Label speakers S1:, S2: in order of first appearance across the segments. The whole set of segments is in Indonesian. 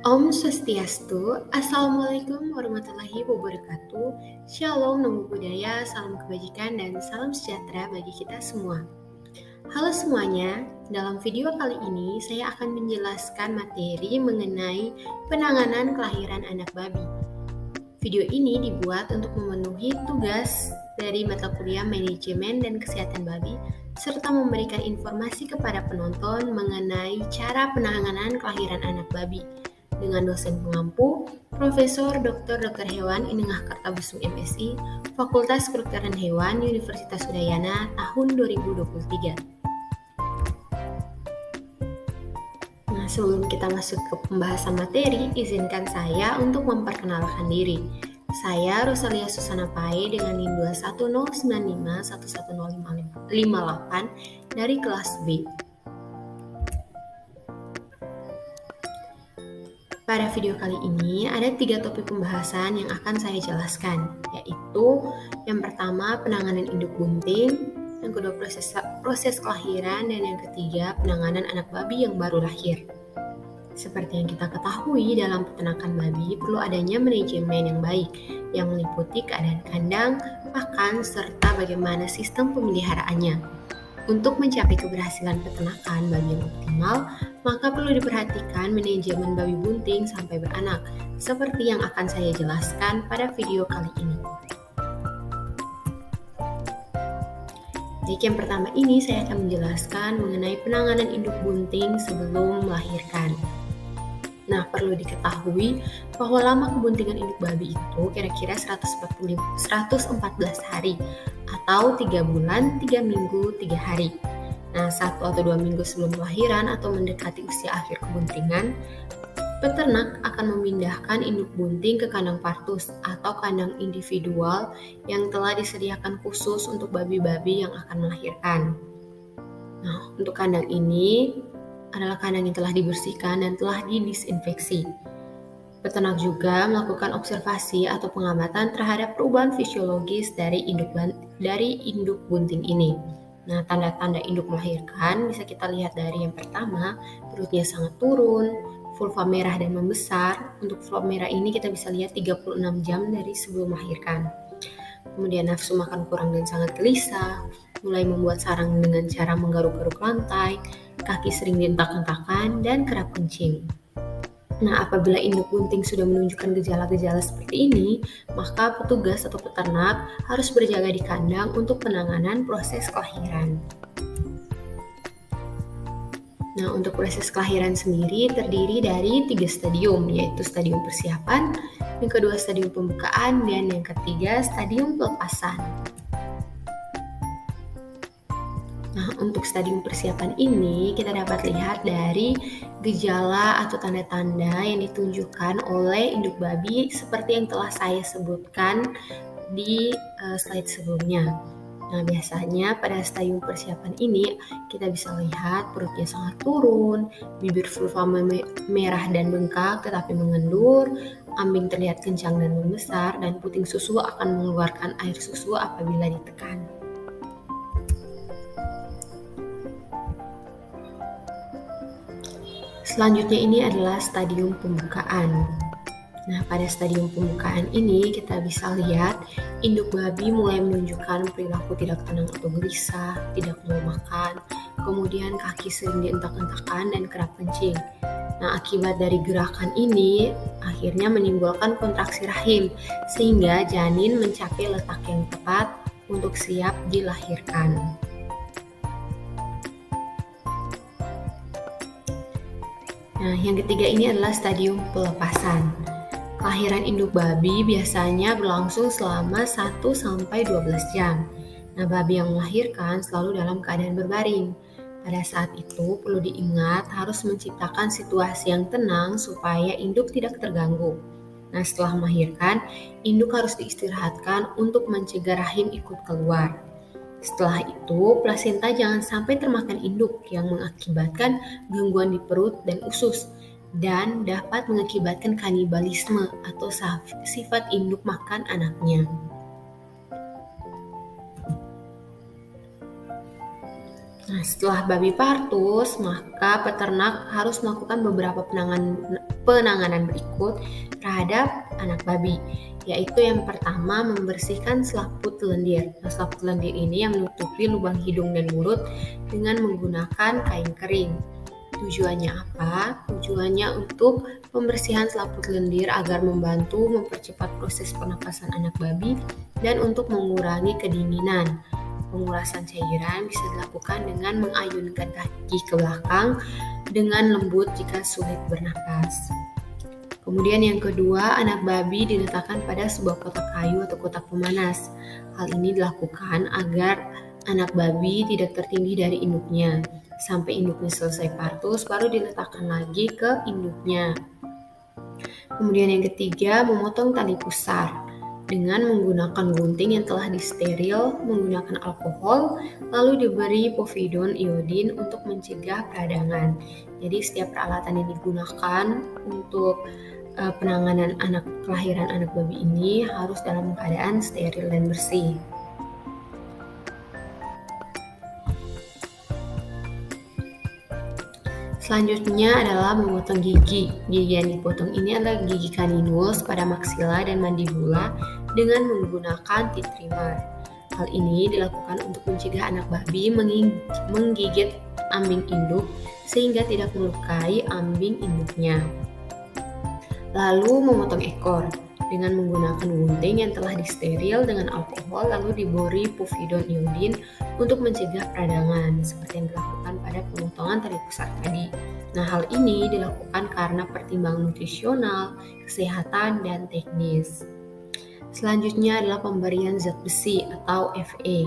S1: Om Swastiastu, Assalamualaikum warahmatullahi wabarakatuh. Shalom, namo buddhaya, salam kebajikan, dan salam sejahtera bagi kita semua. Halo semuanya, dalam video kali ini saya akan menjelaskan materi mengenai penanganan kelahiran anak babi. Video ini dibuat untuk memenuhi tugas dari mata kuliah manajemen dan kesehatan babi, serta memberikan informasi kepada penonton mengenai cara penanganan kelahiran anak babi dengan dosen pengampu, Profesor Dr. Hewan Inengah Kartabusung MSI, Fakultas Kedokteran Hewan Universitas Udayana tahun 2023. Nah, sebelum kita masuk ke pembahasan materi, izinkan saya untuk memperkenalkan diri. Saya Rosalia Susana Pae dengan NIM 21095110558 dari kelas B. Pada video kali ini ada 3 topik pembahasan yang akan saya jelaskan, yaitu yang pertama penanganan induk bunting, yang kedua proses kelahiran, dan yang ketiga penanganan anak babi yang baru lahir. Seperti yang kita ketahui, dalam peternakan babi perlu adanya manajemen yang baik yang meliputi keadaan kandang, pakan, serta bagaimana sistem pemeliharaannya. Untuk mencapai keberhasilan peternakan babi yang optimal, maka perlu diperhatikan manajemen babi bunting sampai beranak, seperti yang akan saya jelaskan pada video kali ini. Jadi yang pertama ini saya akan menjelaskan mengenai penanganan induk bunting sebelum melahirkan. Nah, perlu diketahui bahwa lama kebuntingan induk babi itu kira-kira 114 hari atau 3 bulan, 3 minggu, 3 hari. Nah, 1 atau 2 minggu sebelum kelahiran atau mendekati usia akhir kebuntingan, peternak akan memindahkan induk bunting ke kandang partus atau kandang individual yang telah disediakan khusus untuk babi-babi yang akan melahirkan. Nah, untuk kandang ini adalah kandang yang telah dibersihkan dan telah didisinfeksi. Peternak juga melakukan observasi atau pengamatan terhadap perubahan fisiologis dari induk bunting ini. Nah, tanda-tanda induk melahirkan bisa kita lihat dari yang pertama, perutnya sangat turun, vulva merah dan membesar. Untuk vulva merah ini kita bisa lihat 36 jam dari sebelum melahirkan. Kemudian nafsu makan kurang dan sangat gelisah, mulai membuat sarang dengan cara menggaruk-garuk lantai, kaki sering dientak-entakan, dan kerap kencing. Nah, apabila induk bunting sudah menunjukkan gejala-gejala seperti ini, maka petugas atau peternak harus berjaga di kandang untuk penanganan proses kelahiran. Nah, untuk proses kelahiran sendiri terdiri dari 3 stadium, yaitu stadium persiapan, yang kedua stadium pembukaan, dan yang ketiga stadium pelepasan. Nah, untuk stadium persiapan ini kita dapat lihat dari gejala atau tanda-tanda yang ditunjukkan oleh induk babi seperti yang telah saya sebutkan di slide sebelumnya. Nah, biasanya pada stadium persiapan ini kita bisa lihat perutnya sangat turun, bibir vulva merah dan bengkak tetapi mengendur, ambing terlihat kencang dan membesar, dan puting susu akan mengeluarkan air susu apabila ditekan. Selanjutnya ini adalah stadium pembukaan. Nah, pada stadium pembukaan ini kita bisa lihat induk babi mulai menunjukkan perilaku tidak tenang atau gelisah, tidak mau makan, kemudian kaki sering dientak-entakan dan kerap kencing. Nah, akibat dari gerakan ini akhirnya menimbulkan kontraksi rahim sehingga janin mencapai letak yang tepat untuk siap dilahirkan. Nah, yang ketiga ini adalah stadium pelepasan. Kelahiran induk babi biasanya berlangsung selama 1-12 jam. Nah, babi yang melahirkan selalu dalam keadaan berbaring. Pada saat itu perlu diingat harus menciptakan situasi yang tenang supaya induk tidak terganggu. Nah, setelah melahirkan, induk harus diistirahatkan untuk mencegah rahim ikut keluar. Setelah itu, plasenta jangan sampai termakan induk yang mengakibatkan gangguan di perut dan usus dan dapat mengakibatkan kanibalisme atau sifat induk makan anaknya. Nah, Nah, setelah babi partus, maka peternak harus melakukan beberapa penanganan berikut terhadap anak babi, yaitu yang pertama membersihkan selaput lendir. Nah, selaput lendir ini yang menutupi lubang hidung dan mulut dengan menggunakan kain kering. Tujuannya apa? Tujuannya untuk pembersihan selaput lendir agar membantu mempercepat proses pernapasan anak babi dan untuk mengurangi kedinginan. Pengurasan cairan bisa dilakukan dengan mengayunkan kaki ke belakang dengan lembut jika sulit bernapas. Kemudian yang kedua, anak babi diletakkan pada sebuah kotak kayu atau kotak pemanas. Hal ini dilakukan agar anak babi tidak tertindih dari induknya. Sampai induknya selesai partus, baru diletakkan lagi ke induknya. Kemudian yang ketiga, memotong tali pusar dengan menggunakan gunting yang telah disteril menggunakan alkohol, lalu diberi povidon iodin untuk mencegah peradangan. Jadi setiap peralatan yang digunakan untuk penanganan kelahiran anak babi ini harus dalam keadaan steril dan bersih. Selanjutnya adalah memotong gigi. Gigi yang dipotong ini adalah gigi caninus pada maksila dan mandibula dengan menggunakan teeth trimmer. Hal ini dilakukan untuk mencegah anak babi menggigit ambing induk sehingga tidak melukai ambing induknya. Lalu memotong ekor dengan menggunakan gunting yang telah disteril dengan alkohol lalu diberi povidon iodin untuk mencegah peradangan seperti yang dilakukan pada pemotongan tali pusar tadi. Nah, hal ini dilakukan karena pertimbangan nutrisional, kesehatan, dan teknis. Selanjutnya adalah pemberian zat besi atau Fa.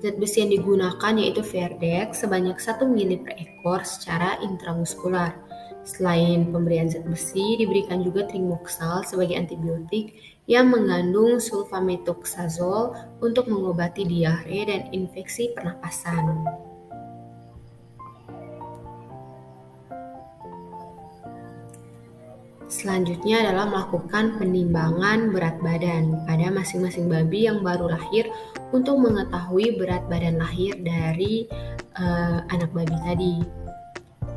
S1: Zat besi yang digunakan yaitu Verdex sebanyak 1 ml per ekor secara intramuskular. Selain pemberian zat besi, diberikan juga trimoxal sebagai antibiotik yang mengandung sulfamethoxazole untuk mengobati diare dan infeksi pernapasan. Selanjutnya adalah melakukan penimbangan berat badan pada masing-masing babi yang baru lahir untuk mengetahui berat badan lahir dari anak babi tadi.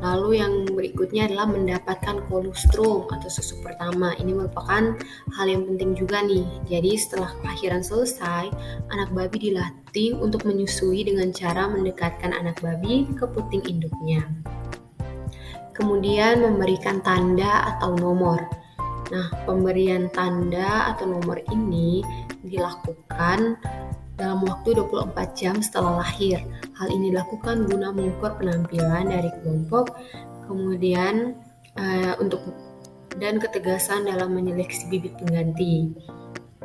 S1: Lalu yang berikutnya adalah mendapatkan kolostrum atau susu pertama. Ini merupakan hal yang penting juga nih. Jadi setelah kelahiran selesai, anak babi dilatih untuk menyusui dengan cara mendekatkan anak babi ke puting induknya. Kemudian memberikan tanda atau nomor. Nah, pemberian tanda atau nomor ini dilakukan dalam waktu 24 jam setelah lahir. Hal ini dilakukan guna mengukur penampilan dari kelompok, kemudian dan ketegasan dalam menyeleksi bibit pengganti.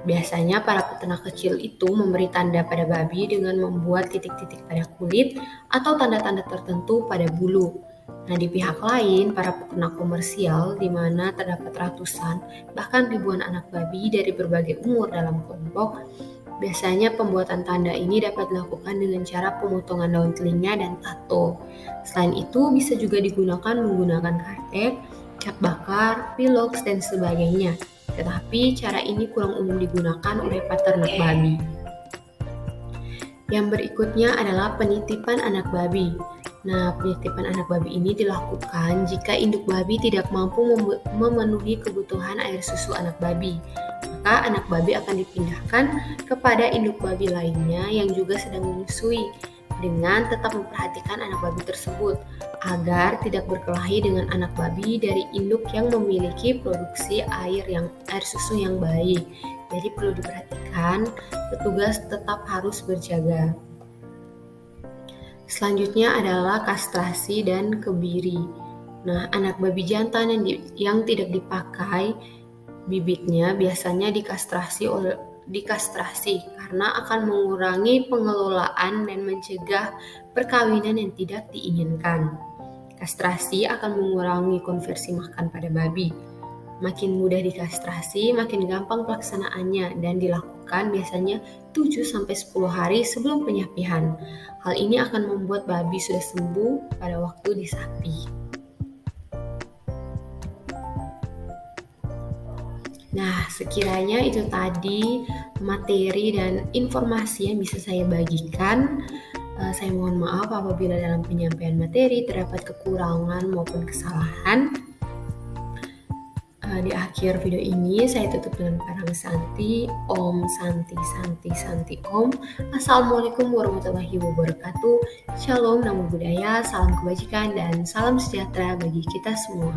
S1: Biasanya para peternak kecil itu memberi tanda pada babi dengan membuat titik-titik pada kulit atau tanda-tanda tertentu pada bulu. Nah, di pihak lain, para peternak komersial di mana terdapat ratusan bahkan ribuan anak babi dari berbagai umur dalam kelompok. Biasanya pembuatan tanda ini dapat dilakukan dengan cara pemotongan daun telinga dan tato. Selain itu bisa juga digunakan menggunakan kartek, cat bakar, pilox, dan sebagainya. Tetapi cara ini kurang umum digunakan oleh peternak babi. Yang berikutnya adalah penitipan anak babi. Nah, penitipan anak babi ini dilakukan jika induk babi tidak mampu memenuhi kebutuhan air susu anak babi. Maka anak babi akan dipindahkan kepada induk babi lainnya yang juga sedang menyusui dengan tetap memperhatikan anak babi tersebut agar tidak berkelahi dengan anak babi dari induk yang memiliki produksi air susu yang baik. Jadi perlu diperhatikan, petugas tetap harus berjaga. Selanjutnya adalah kastrasi dan kebiri. Nah, anak babi jantan yang tidak dipakai bibitnya biasanya dikastrasi karena akan mengurangi pengelolaan dan mencegah perkawinan yang tidak diinginkan. Kastrasi akan mengurangi konversi makan pada babi. Makin mudah dikastrasi, makin gampang pelaksanaannya dan dilakukan biasanya 7-10 hari sebelum penyapihan. Hal ini akan membuat babi sudah sembuh pada waktu disapi. Nah, sekiranya itu tadi materi dan informasi yang bisa saya bagikan. Saya mohon maaf apabila dalam penyampaian materi terdapat kekurangan maupun kesalahan. Di akhir video ini saya tutup dengan parang Santi, Om Santi Santi Santi Om. Assalamualaikum warahmatullahi wabarakatuh. Shalom, namo buddhaya, salam kebajikan dan salam sejahtera bagi kita semua.